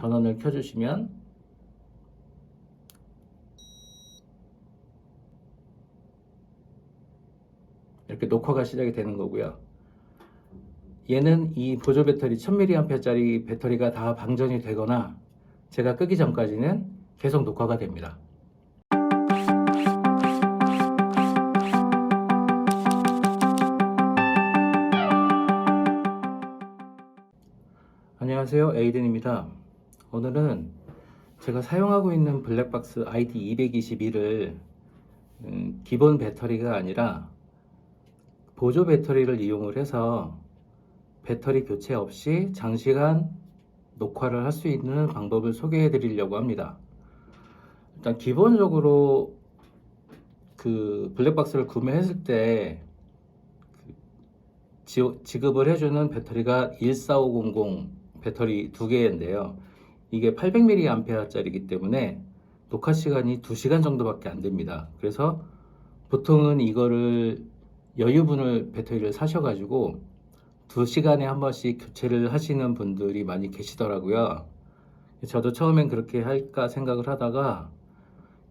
전원을 켜주시면 이렇게 녹화가 시작이 되는 거고요. 얘는 이 보조 배터리 1000mAh짜리 배터리가 다 방전이 되거나 제가 끄기 전까지는 계속 녹화가 됩니다. 안녕하세요, 에이든입니다. 오늘은 제가 사용하고 있는 블랙박스 ID221을 기본 배터리가 아니라 보조 배터리를 이용을 해서 배터리 교체 없이 장시간 녹화를 할 수 있는 방법을 소개해 드리려고 합니다. 일단 기본적으로 그 블랙박스를 구매했을 때 지급을 해주는 배터리가 14500 배터리 두 개인데요. 이게 800mAh짜리이기 때문에 녹화 시간이 2시간 정도밖에 안 됩니다. 그래서 보통은 이거를 여유분을 배터리를 사셔가지고 2시간에 한 번씩 교체를 하시는 분들이 많이 계시더라고요. 저도 처음엔 그렇게 할까 생각을 하다가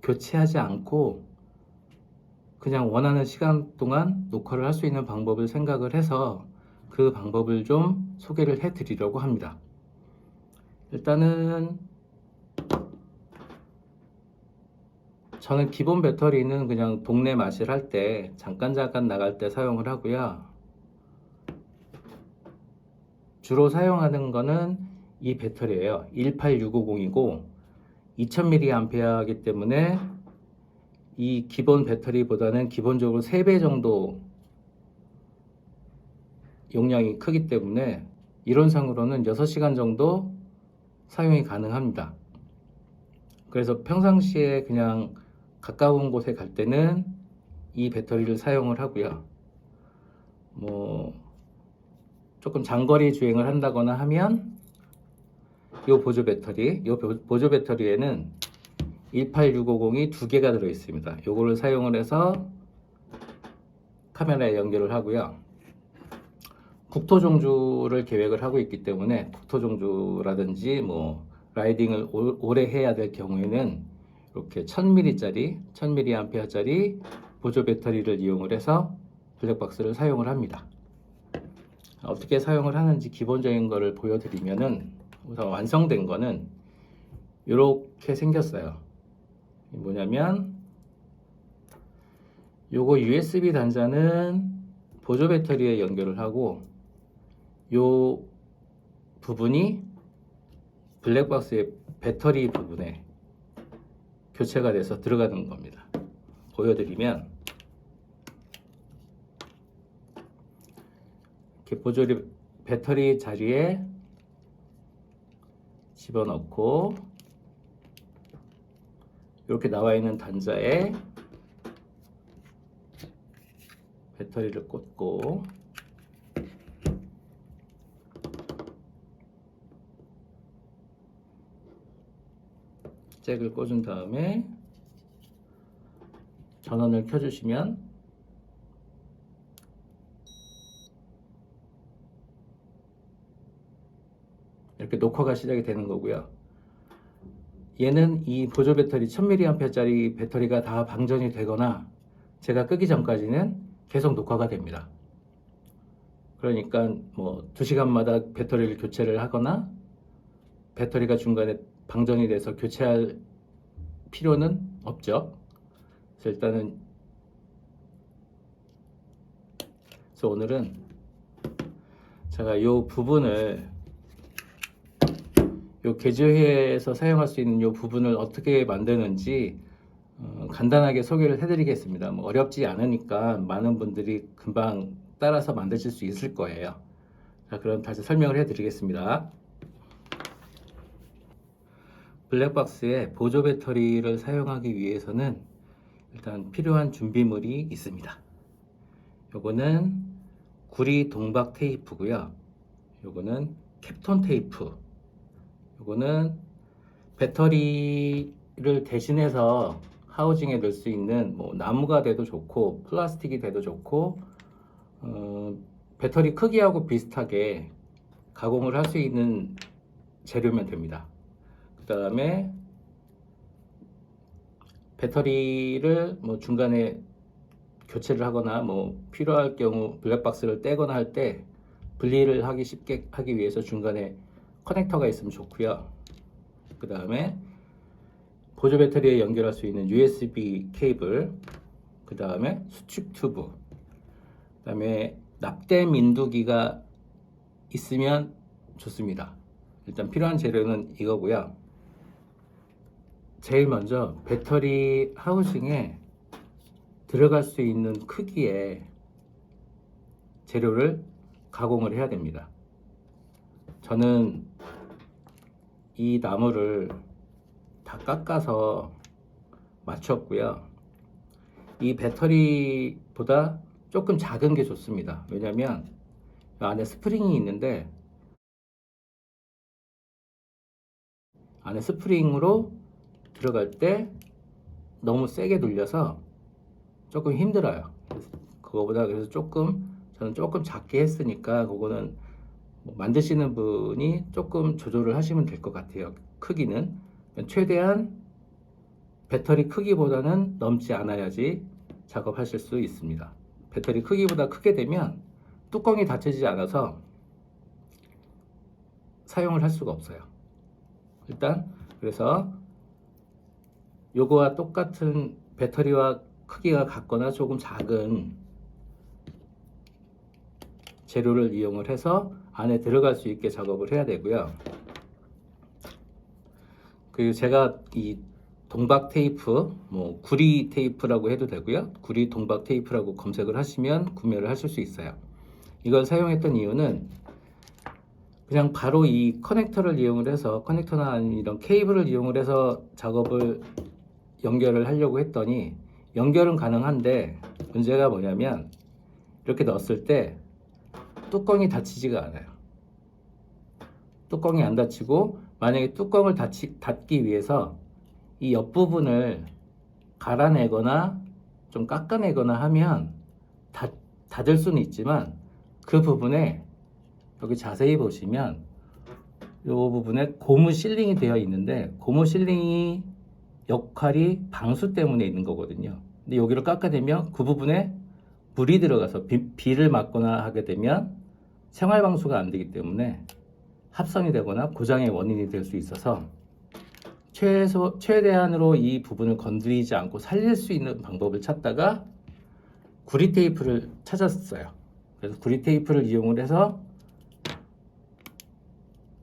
교체하지 않고 그냥 원하는 시간 동안 녹화를 할 수 있는 방법을 생각을 해서 그 방법을 좀 소개를 해 드리려고 합니다. 일단은 저는 기본 배터리는 그냥 동네 마실 할 때 잠깐 나갈 때 사용을 하고요. 주로 사용하는 거는 이 배터리예요. 18650이고 2000mAh이기 때문에 이 기본 배터리보다는 기본적으로 3배 정도 용량이 크기 때문에 이론상으로는 6시간 정도 사용이 가능합니다. 그래서 평상시에 그냥 가까운 곳에 갈 때는 이 배터리를 사용을 하고요. 조금 장거리 주행을 한다거나 하면 이 보조 배터리에는 18650이 2개가 들어 있습니다. 요거를 사용을 해서 카메라에 연결을 하고요. 국토 종주를 계획을 하고 있기 때문에 국토 종주라든지 라이딩을 오래 해야 될 경우에는 이렇게 1000mAh짜리 보조 배터리를 이용을 해서 블랙박스를 사용을 합니다. 어떻게 사용을 하는지 기본적인 거를 보여드리면은 우선 완성된 거는 이렇게 생겼어요. 뭐냐면 요거 USB 단자는 보조 배터리에 연결을 하고 요 부분이 블랙박스의 배터리 부분에 교체가 돼서 들어가는 겁니다. 보여드리면 이렇게 보조 배터리 자리에 집어넣고 이렇게 나와 있는 단자에 배터리를 꽂고 잭을 꽂은 다음에 전원을 켜주시면 이렇게 녹화가 시작이 되는 거고요. 얘는 이 보조 배터리 1000mAh짜리 배터리가 다 방전이 되거나 제가 끄기 전까지는 계속 녹화가 됩니다. 그러니까 2시간마다 배터리를 교체를 하거나 배터리가 중간에 방전이 돼서 교체할 필요는 없죠. 그래서 오늘은 제가 이 부분을 게재회에서 사용할 수 있는 이 부분을 어떻게 만드는지 간단하게 소개를 해드리겠습니다. 어렵지 않으니까 많은 분들이 금방 따라서 만드실 수 있을 거예요. 자, 그럼 다시 설명을 해드리겠습니다. 블랙박스에 보조 배터리를 사용하기 위해서는 일단 필요한 준비물이 있습니다. 요거는 구리 동박 테이프고요. 요거는 캡톤 테이프. 요거는 배터리를 대신해서 하우징에 넣을 수 있는 나무가 돼도 좋고 플라스틱이 돼도 좋고 배터리 크기하고 비슷하게 가공을 할 수 있는 재료면 됩니다. 그다음에 배터리를 뭐 중간에 교체를 하거나 뭐 필요할 경우 블랙박스를 떼거나 할 때 분리를 하기 쉽게 하기 위해서 중간에 커넥터가 있으면 좋고요. 그 다음에 보조 배터리에 연결할 수 있는 USB 케이블, 그 다음에 수축 튜브, 그 다음에 납땜 인두기가 있으면 좋습니다. 일단 필요한 재료는 이거고요. 제일 먼저 배터리 하우징에 들어갈 수 있는 크기의 재료를 가공을 해야 됩니다. 저는 이 나무를 다 깎아서 맞췄고요. 이 배터리보다 조금 작은 게 좋습니다. 왜냐면 안에 스프링이 있는데 안에 스프링으로 들어갈 때 너무 세게 눌려서 조금 힘들어요. 그거보다 그래서 저는 조금 작게 했으니까 그거는 뭐 만드시는 분이 조금 조절을 하시면 될 것 같아요. 크기는 최대한 배터리 크기보다는 넘지 않아야지 작업하실 수 있습니다. 배터리 크기보다 크게 되면 뚜껑이 닫혀지지 않아서 사용을 할 수가 없어요. 일단 그래서 요거와 똑같은 배터리와 크기가 같거나 조금 작은 재료를 이용을 해서 안에 들어갈 수 있게 작업을 해야 되고요. 그리고 제가 이 동박 테이프, 뭐 구리 테이프라고 해도 되고요. 구리 동박 테이프라고 검색을 하시면 구매를 하실 수 있어요. 이걸 사용했던 이유는 그냥 바로 이 커넥터를 이용을 해서 커넥터나 아니면 이런 케이블을 이용을 해서 작업을 연결을 하려고 했더니 연결은 가능한데 문제가 뭐냐면 이렇게 넣었을 때 뚜껑이 닫히지가 않아요. 뚜껑이 안 닫히고 만약에 뚜껑을 닫기 위해서 이 옆부분을 갈아내거나 좀 깎아내거나 하면 닫을 수는 있지만 그 부분에 여기 자세히 보시면 이 부분에 고무 실링이 되어 있는데 고무 실링이 역할이 방수 때문에 있는 거거든요. 근데 여기를 깎아내면 그 부분에 물이 들어가서 비를 맞거나 하게 되면 생활 방수가 안 되기 때문에 합선이 되거나 고장의 원인이 될 수 있어서 최대한으로 이 부분을 건드리지 않고 살릴 수 있는 방법을 찾다가 구리 테이프를 찾았어요. 그래서 구리 테이프를 이용을 해서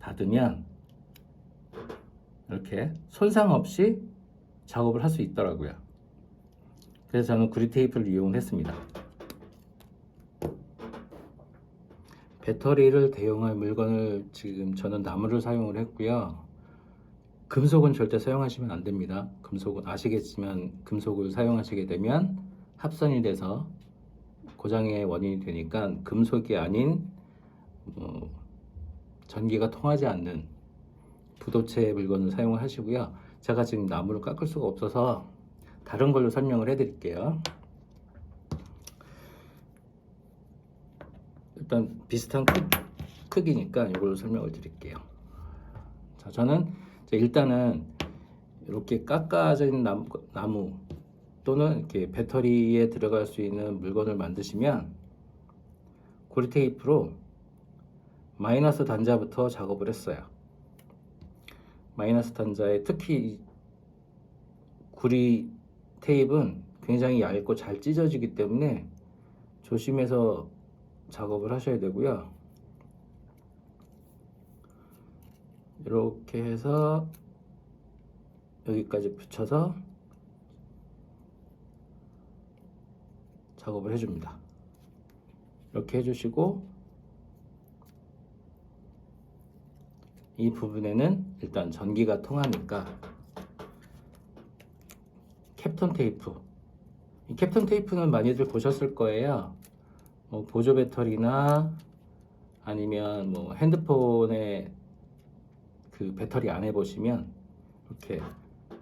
닫으면 이렇게 손상 없이 작업을 할 수 있더라고요. 그래서 저는 구리 테이프를 이용을 했습니다. 배터리를 대용할 물건을 지금 저는 나무를 사용을 했고요. 금속은 절대 사용하시면 안 됩니다. 금속은 아시겠지만 금속을 사용하시게 되면 합선이 돼서 고장의 원인이 되니까 금속이 아닌 전기가 통하지 않는 부도체 물건을 사용을 하시고요. 제가 지금 나무를 깎을 수가 없어서 다른 걸로 설명을 해 드릴게요. 일단 비슷한 크기니까 이걸로 설명을 드릴게요. 자, 저는 일단은 이렇게 깎아진 나무 또는 이렇게 배터리에 들어갈 수 있는 물건을 만드시면 고리 테이프로 마이너스 단자부터 작업을 했어요. 마이너스 단자에 특히 구리 테이프는 굉장히 얇고 잘 찢어지기 때문에 조심해서 작업을 하셔야 되고요. 이렇게 해서 여기까지 붙여서 작업을 해줍니다. 이렇게 해주시고 이 부분에는 일단 전기가 통하니까 캡톤 테이프, 이 캡톤 테이프는 많이들 보셨을 거예요. 뭐 보조 배터리나 아니면 뭐 핸드폰의 그 배터리 안에 보시면 이렇게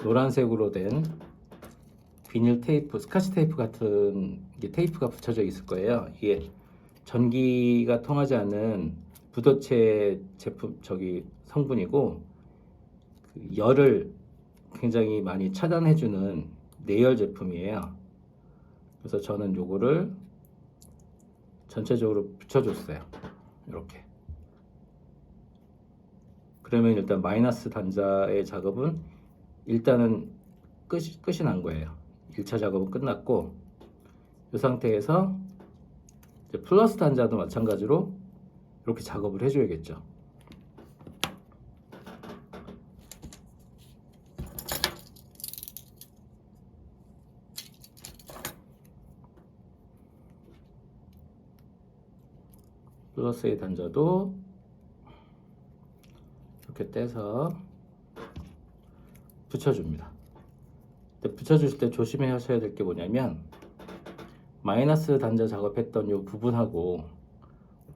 노란색으로 된 비닐 테이프, 스카치 테이프 같은 테이프가 붙여져 있을 거예요. 이게 전기가 통하지 않는 부도체 제품 성분이고 그 열을 굉장히 많이 차단해주는 내열 제품이에요. 그래서 저는 요거를 전체적으로 붙여줬어요. 이렇게. 그러면 일단 마이너스 단자의 작업은 일단은 끝이 난 거예요. 1차 작업은 끝났고, 이 상태에서 이제 플러스 단자도 마찬가지로 이렇게 작업을 해줘야겠죠. 플러스의 단자도 이렇게 떼서 붙여줍니다. 붙여주실 때 조심해 하셔야 될 게 뭐냐면, 마이너스 단자 작업했던 이 부분하고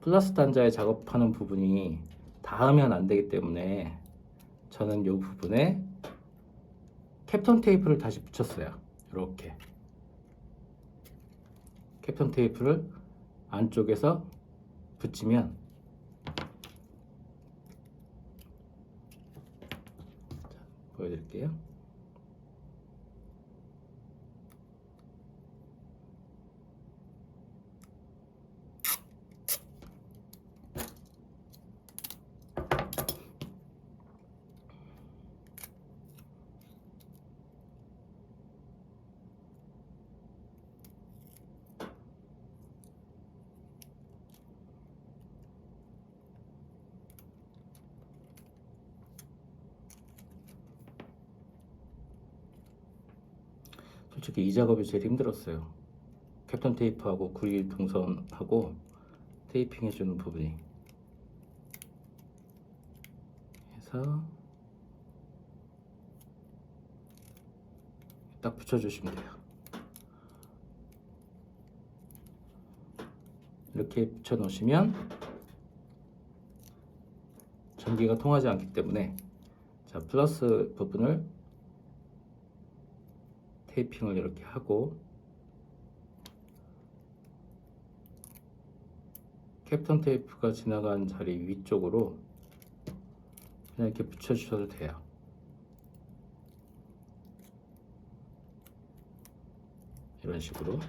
플러스 단자에 작업하는 부분이 닿으면 안 되기 때문에 저는 이 부분에 캡톤 테이프를 다시 붙였어요. 이렇게 캡톤 테이프를 안쪽에서 붙이면, 자, 보여드릴게요. 솔직히 이 작업이 제일 힘들었어요. 캡톤 테이프하고 구리 동선하고 테이핑 해주는 부분이. 해서 딱 붙여주시면 돼요. 이렇게 붙여 놓으시면 전기가 통하지 않기 때문에, 자, 플러스 부분을 테이핑을 이렇게 하고, 캡톤 테이프가 지나간 자리 위쪽으로 그냥 이렇게 붙여주셔도 돼요. 이런 식으로.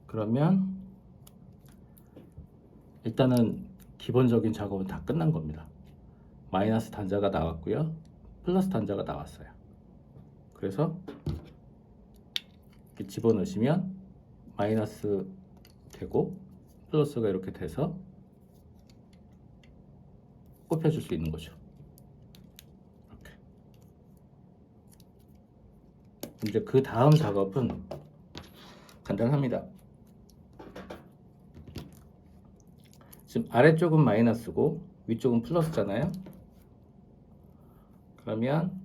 그러면 일단은 기본적인 작업은 다 끝난 겁니다. 마이너스 단자가 나왔고요, 플러스 단자가 나왔어요. 그래서 이렇게 집어넣으시면 마이너스 되고 플러스가 이렇게 돼서 꼽혀줄 수 있는 거죠. 이렇게. 이제 그 다음 작업은 간단합니다. 지금 아래쪽은 마이너스고 위쪽은 플러스잖아요. 그러면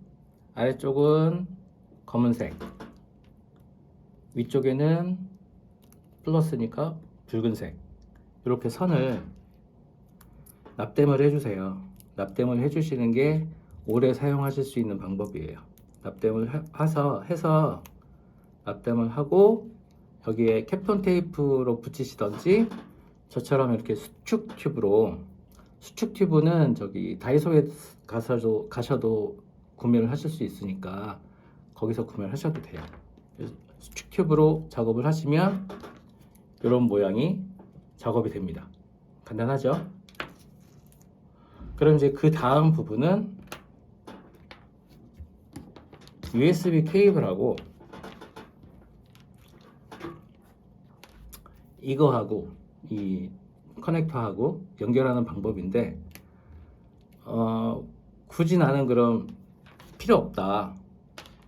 아래쪽은 검은색, 위쪽에는 플러스니까 붉은색, 이렇게 선을 납땜을 해주세요. 납땜을 해주시는 게 오래 사용하실 수 있는 방법이에요. 납땜을 해서 납땜을 하고 여기에 캡톤 테이프로 붙이시던지, 저처럼 이렇게 수축 튜브는 저기 다이소에 가셔도 구매를 하실 수 있으니까 거기서 구매를 하셔도 돼요. 수축 튜브로 작업을 하시면 이런 모양이 작업이 됩니다. 간단하죠? 그럼 이제 그 다음 부분은 USB 케이블하고 이거하고 이 커넥터하고 연결하는 방법인데, 굳이 나는 그럼 필요 없다,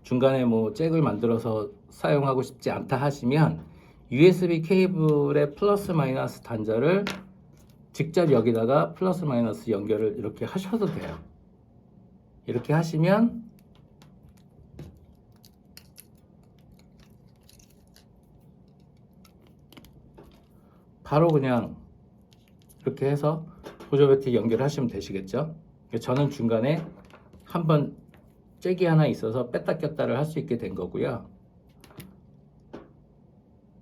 중간에 뭐 잭을 만들어서 사용하고 싶지 않다 하시면 USB 케이블의 플러스 마이너스 단자를 직접 여기다가 플러스 마이너스 연결을 이렇게 하셔도 돼요. 이렇게 하시면 바로 그냥 이렇게 해서 보조 배터리 연결하시면 되시겠죠. 저는 중간에 한번 잭이 하나 있어서 뺐다 꼈다를 할 수 있게 된 거고요.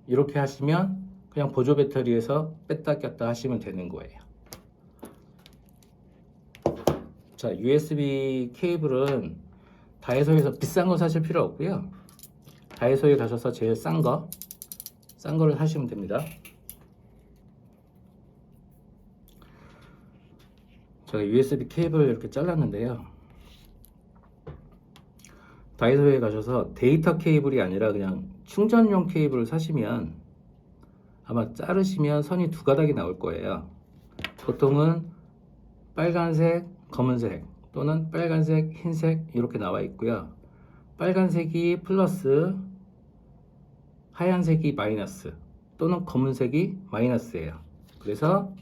이렇게 하시면 그냥 보조 배터리에서 뺐다 꼈다 하시면 되는 거예요. 자, USB 케이블은 다이소에서 비싼 거 사실 필요 없고요. 다이소에 가셔서 제일 싼 거를 사시면 됩니다. 제가 USB 케이블을 이렇게 잘랐는데요. 다이소에 가셔서 데이터 케이블이 아니라 그냥 충전용 케이블을 사시면 아마 자르시면 선이 두 가닥이 나올 거예요. 보통은 빨간색, 검은색 또는 빨간색, 흰색 이렇게 나와 있고요. 빨간색이 플러스, 하얀색이 마이너스 또는 검은색이 마이너스예요. 그래서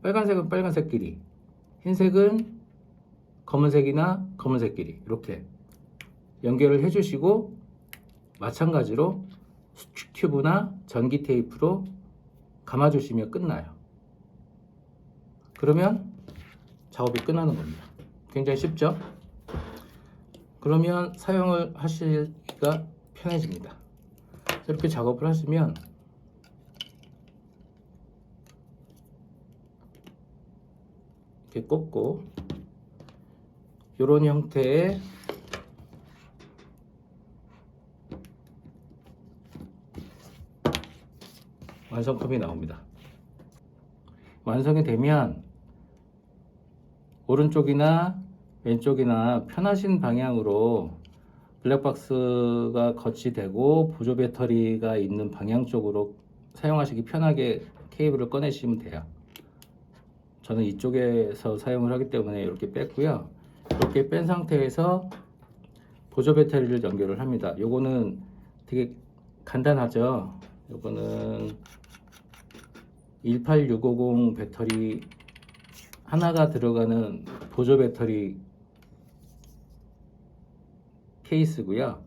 빨간색은 빨간색끼리, 흰색은 검은색이나 검은색끼리 이렇게 연결을 해주시고, 마찬가지로 수축 튜브나 전기 테이프로 감아주시면 끝나요. 그러면 작업이 끝나는 겁니다. 굉장히 쉽죠? 그러면 사용을 하시기가 편해집니다. 이렇게 작업을 하시면 이렇게 꽂고 이런 형태의 완성품이 나옵니다. 완성이 되면 오른쪽이나 왼쪽이나 편하신 방향으로 블랙박스가 거치되고 보조 배터리가 있는 방향 쪽으로 사용하시기 편하게 케이블을 꺼내시면 돼요. 저는 이쪽에서 사용을 하기 때문에 이렇게 뺐고요. 이렇게 뺀 상태에서 보조 배터리를 연결을 합니다. 요거는 되게 간단하죠. 요거는 18650 배터리 하나가 들어가는 보조 배터리 케이스고요.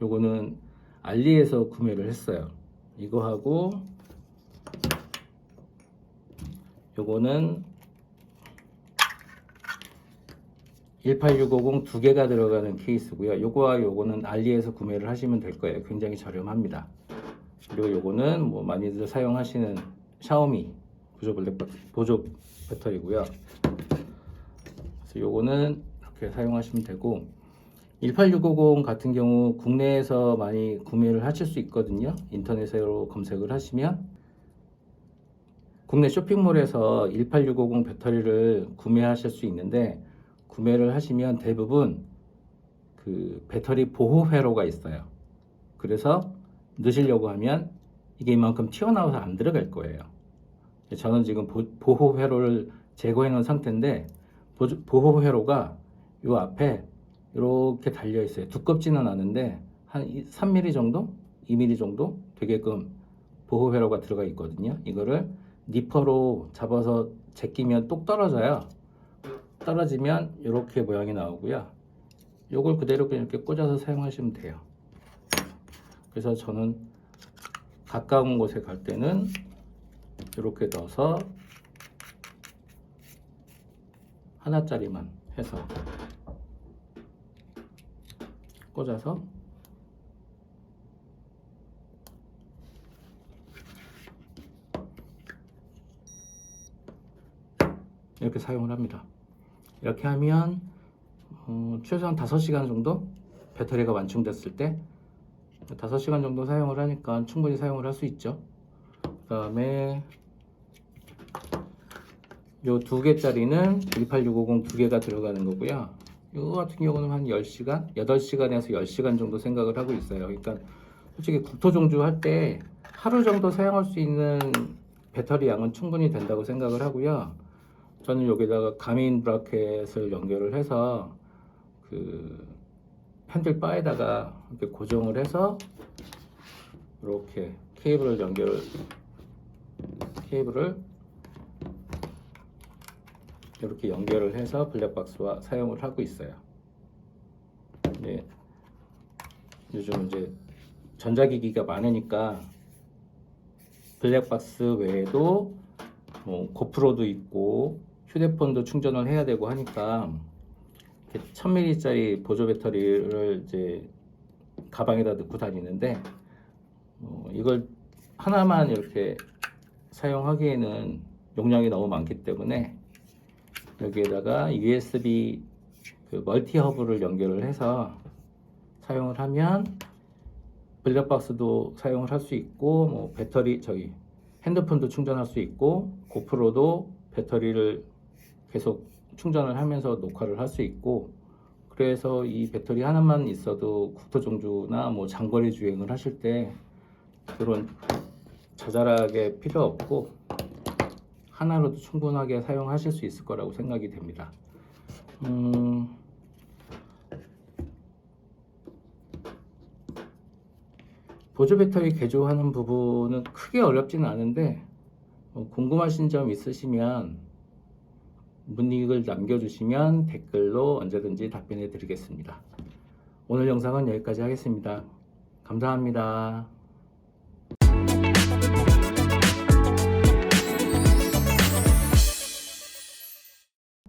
요거는 알리에서 구매를 했어요. 이거하고 요거는 18650 두 개가 들어가는 케이스고요. 요거와 요거는 알리에서 구매를 하시면 될 거예요. 굉장히 저렴합니다. 그리고 요거는 뭐 많이들 사용하시는 샤오미 보조 배터리고요. 그래서 요거는 이렇게 사용하시면 되고, 18650 같은 경우 국내에서 많이 구매를 하실 수 있거든요. 인터넷으로 검색을 하시면 국내 쇼핑몰에서 18650 배터리를 구매하실 수 있는데, 구매를 하시면 대부분 그 배터리 보호 회로가 있어요. 그래서 넣으시려고 하면 이게 이만큼 튀어나와서 안 들어갈 거예요. 저는 지금 보호 회로를 제거해 놓은 상태인데, 보호 회로가 요 앞에 이렇게 달려 있어요. 두껍지는 않은데 한 3mm 정도, 2mm 정도 되게끔 보호 회로가 들어가 있거든요. 이거를 니퍼로 잡아서 제끼면 똑 떨어져요. 떨어지면 이렇게 모양이 나오고요. 요걸 그대로 그냥 이렇게 꽂아서 사용하시면 돼요. 그래서 저는 가까운 곳에 갈 때는 이렇게 넣어서 하나짜리만 해서 꽂아서 이렇게 사용을 합니다. 이렇게 하면 최소한 5시간 정도 배터리가 완충됐을 때 5시간 정도 사용을 하니까 충분히 사용을 할 수 있죠. 그 다음에 요 두 개짜리는 18650 두 개가 들어가는 거고요. 이거 같은 경우는 한 10시간, 8시간에서 10시간 정도 생각을 하고 있어요. 그러니까 솔직히 국토종주 할 때 하루 정도 사용할 수 있는 배터리 양은 충분히 된다고 생각을 하고요. 저는 여기다가 가민 브라켓을 연결을 해서 그 핸들 바에다가 이렇게 고정을 해서 이렇게 케이블을 이렇게 연결을 해서 블랙박스와 사용을 하고 있어요. 네, 요즘 이제 전자기기가 많으니까 블랙박스 외에도 뭐 고프로도 있고 휴대폰도 충전을 해야 되고 하니까 1000mAh짜리 보조 배터리를 이제 가방에다 넣고 다니는데 이걸 하나만 이렇게 사용하기에는 용량이 너무 많기 때문에 여기에다가 USB 그 멀티 허브를 연결을 해서 사용을 하면 블랙박스도 사용을 할 수 있고, 뭐 배터리 핸드폰도 충전할 수 있고, 고프로도 배터리를 계속 충전을 하면서 녹화를 할 수 있고, 그래서 이 배터리 하나만 있어도 국토종주나 뭐 장거리 주행을 하실 때 그런 자잘하게 필요 없고 하나로도 충분하게 사용하실 수 있을 거라고 생각이 됩니다. 보조 배터리 개조하는 부분은 크게 어렵지는 않은데 궁금하신 점 있으시면 문의글 남겨주시면 댓글로 언제든지 답변해 드리겠습니다. 오늘 영상은 여기까지 하겠습니다. 감사합니다.